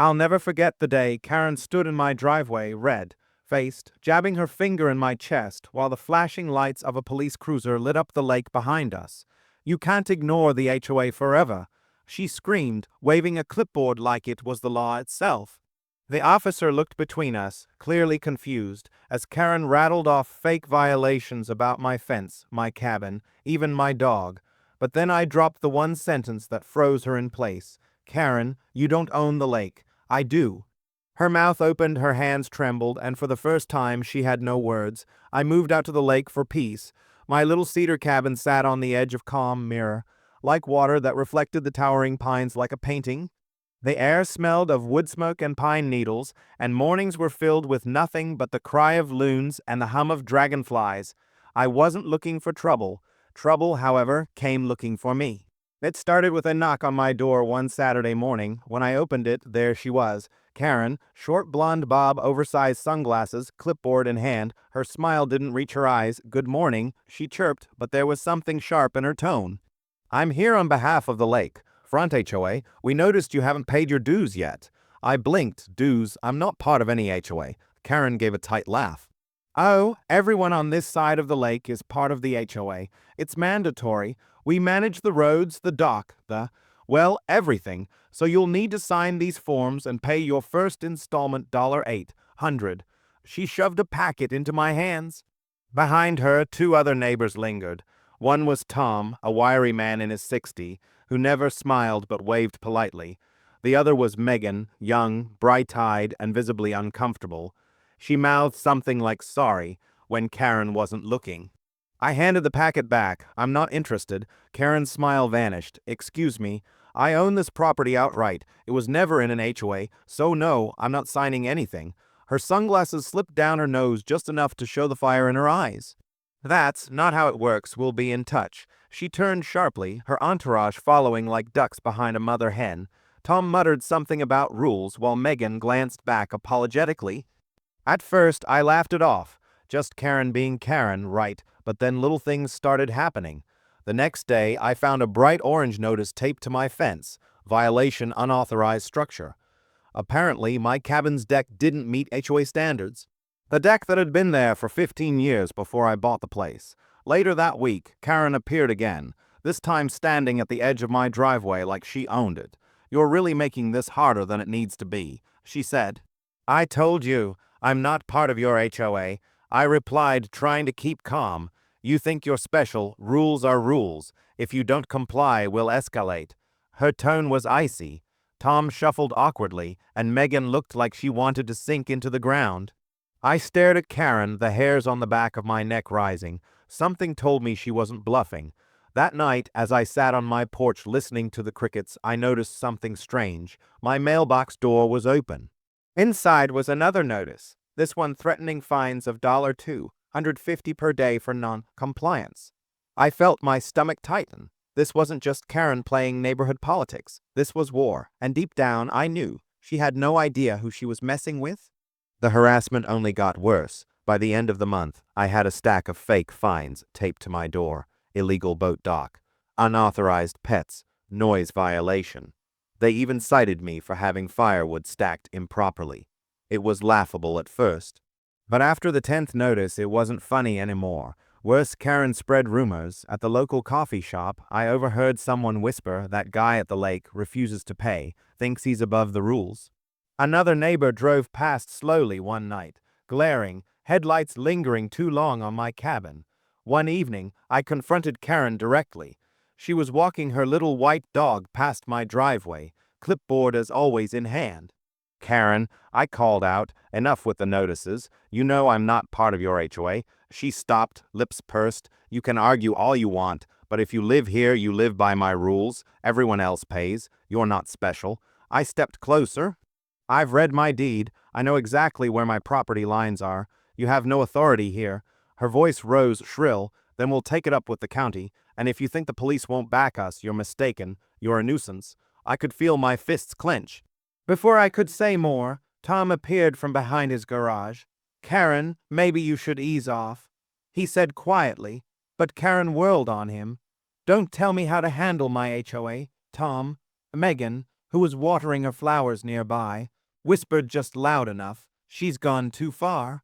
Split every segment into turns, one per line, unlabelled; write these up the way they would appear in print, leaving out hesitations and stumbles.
I'll never forget the day Karen stood in my driveway, red-faced, jabbing her finger in my chest while the flashing lights of a police cruiser lit up the lake behind us. "You can't ignore the HOA forever," she screamed, waving a clipboard like it was the law itself. The officer looked between us, clearly confused, as Karen rattled off fake violations about my fence, my cabin, even my dog. But then I dropped the one sentence that froze her in place. "Karen, you don't own the lake. I do." Her mouth opened, her hands trembled, and for the first time she had no words. I moved out to the lake for peace. My little cedar cabin sat on the edge of calm mirror, like water that reflected the towering pines like a painting. The air smelled of wood smoke and pine needles, and mornings were filled with nothing but the cry of loons and the hum of dragonflies. I wasn't looking for trouble. Trouble, however, came looking for me. It started with a knock on my door one Saturday morning. When I opened it, there she was, Karen, short blonde bob, oversized sunglasses, clipboard in hand. Her smile didn't reach her eyes. "Good morning," she chirped, but there was something sharp in her tone. "I'm here on behalf of the lake. Front HOA, we noticed you haven't paid your dues yet." I blinked. "Dues? I'm not part of any HOA." Karen gave a tight laugh. "Oh, everyone on this side of the lake is part of the HOA. It's mandatory. We manage the roads, the dock, well, everything. So you'll need to sign these forms and pay your first installment $800." She shoved a packet into my hands. Behind her, two other neighbors lingered. One was Tom, a wiry man in his 60s, who never smiled but waved politely. The other was Megan, young, bright-eyed, and visibly uncomfortable. She mouthed something like sorry when Karen wasn't looking. I handed the packet back. "I'm not interested." Karen's smile vanished. "Excuse me, I own this property outright. It was never in an HOA, so no, I'm not signing anything." Her sunglasses slipped down her nose just enough to show the fire in her eyes. "That's not how it works. We'll be in touch." She turned sharply, her entourage following like ducks behind a mother hen. Tom muttered something about rules while Megan glanced back apologetically. At first, I laughed it off. Just Karen being Karen, right? But then little things started happening. The next day, I found a bright orange notice taped to my fence. Violation: unauthorized structure. Apparently, my cabin's deck didn't meet HOA standards. The deck that had been there for 15 years before I bought the place. Later that week, Karen appeared again, this time standing at the edge of my driveway like she owned it. "You're really making this harder than it needs to be," she said. "I told you, I'm not part of your HOA." I replied, trying to keep calm. "You think you're special. Rules are rules. If you don't comply, we'll escalate." Her tone was icy. Tom shuffled awkwardly, and Megan looked like she wanted to sink into the ground. I stared at Karen, the hairs on the back of my neck rising. Something told me she wasn't bluffing. That night, as I sat on my porch listening to the crickets, I noticed something strange. My mailbox door was open. Inside was another notice, this one threatening fines of $250 per day for non-compliance. I felt my stomach tighten. This wasn't just Karen playing neighborhood politics. This was war, and deep down I knew she had no idea who she was messing with. The harassment only got worse. By the end of the month, I had a stack of fake fines taped to my door: illegal boat dock, unauthorized pets, noise violation. They even cited me for having firewood stacked improperly. It was laughable at first. But after the 10th notice, it wasn't funny anymore. Worse, Karen spread rumors. At the local coffee shop, I overheard someone whisper, "That guy at the lake refuses to pay, thinks he's above the rules." Another neighbor drove past slowly one night, glaring, headlights lingering too long on my cabin. One evening, I confronted Karen directly. She was walking her little white dog past my driveway, clipboard as always in hand. "Karen," I called out, "enough with the notices. You know I'm not part of your HOA." She stopped, lips pursed. "You can argue all you want, but if you live here, you live by my rules. Everyone else pays. You're not special." I stepped closer. "I've read my deed. I know exactly where my property lines are. You have no authority here." Her voice rose shrill. "Then we'll take it up with the county, and if you think the police won't back us, you're mistaken. You're a nuisance." I could feel my fists clench. Before I could say more, Tom appeared from behind his garage. "Karen, maybe you should ease off," he said quietly, but Karen whirled on him. "Don't tell me how to handle my HOA, Tom. Megan, who was watering her flowers nearby, whispered just loud enough, "She's gone too far."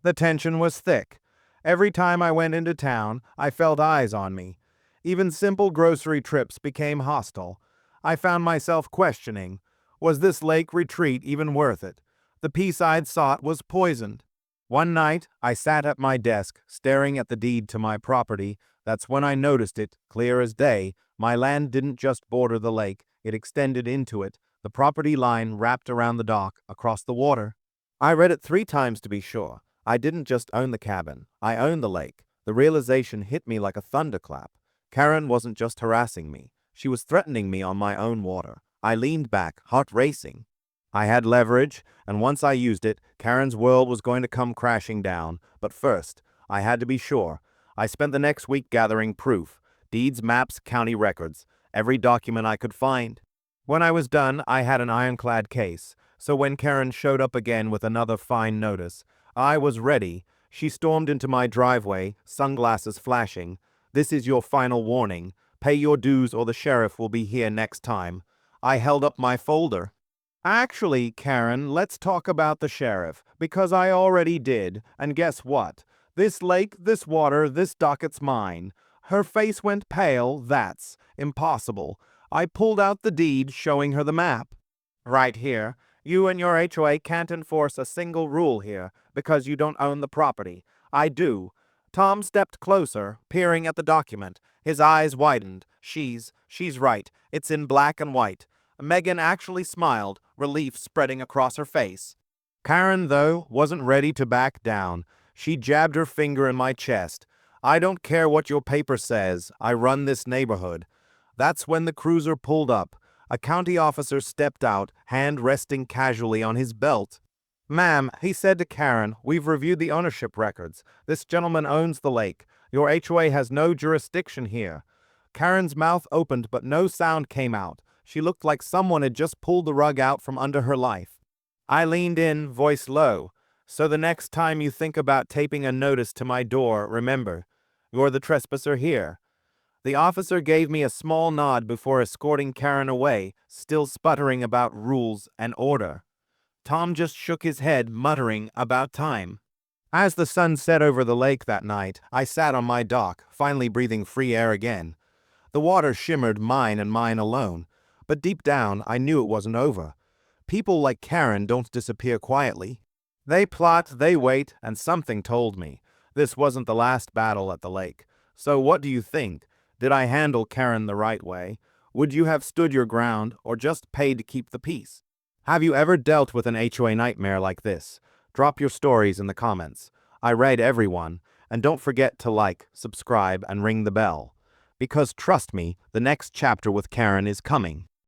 The tension was thick. Every time I went into town, I felt eyes on me. Even simple grocery trips became hostile. I found myself questioning, was this lake retreat even worth it? The peace I'd sought was poisoned. One night, I sat at my desk, staring at the deed to my property. That's when I noticed it, clear as day. My land didn't just border the lake, it extended into it. The property line wrapped around the dock, across the water. I read it 3 times to be sure. I didn't just own the cabin, I owned the lake. The realization hit me like a thunderclap. Karen wasn't just harassing me, she was threatening me on my own water. I leaned back, heart racing. I had leverage, and once I used it, Karen's world was going to come crashing down. But first, I had to be sure. I spent the next week gathering proof, deeds, maps, county records, every document I could find. When I was done, I had an ironclad case, so when Karen showed up again with another fine notice, I was ready. She stormed into my driveway, sunglasses flashing. "This is your final warning. Pay your dues or the sheriff will be here next time." I held up my folder. "Actually, Karen, let's talk about the sheriff, because I already did, and guess what? This lake, this water, this docket's mine." Her face went pale. "That's impossible." I pulled out the deed showing her the map. "Right here. You and your HOA can't enforce a single rule here, because you don't own the property. I do." Tom stepped closer, peering at the document. His eyes widened. She's right. It's in black and white." Megan actually smiled, relief spreading across her face. Karen, though, wasn't ready to back down. She jabbed her finger in my chest. "I don't care what your paper says. I run this neighborhood." That's when the cruiser pulled up. A county officer stepped out, hand resting casually on his belt. "Ma'am," he said to Karen, "we've reviewed the ownership records. This gentleman owns the lake. Your HOA has no jurisdiction here." Karen's mouth opened, but no sound came out. She looked like someone had just pulled the rug out from under her life. I leaned in, voice low. "So the next time you think about taping a notice to my door, remember, you're the trespasser here." The officer gave me a small nod before escorting Karen away, still sputtering about rules and order. Tom just shook his head, muttering about time. As the sun set over the lake that night, I sat on my dock, finally breathing free air again. The water shimmered mine and mine alone. But deep down, I knew it wasn't over. People like Karen don't disappear quietly. They plot, they wait, and something told me this wasn't the last battle at the lake. So what do you think? Did I handle Karen the right way? Would you have stood your ground, or just paid to keep the peace? Have you ever dealt with an HOA nightmare like this? Drop your stories in the comments. I read everyone, and don't forget to like, subscribe, and ring the bell. Because trust me, the next chapter with Karen is coming.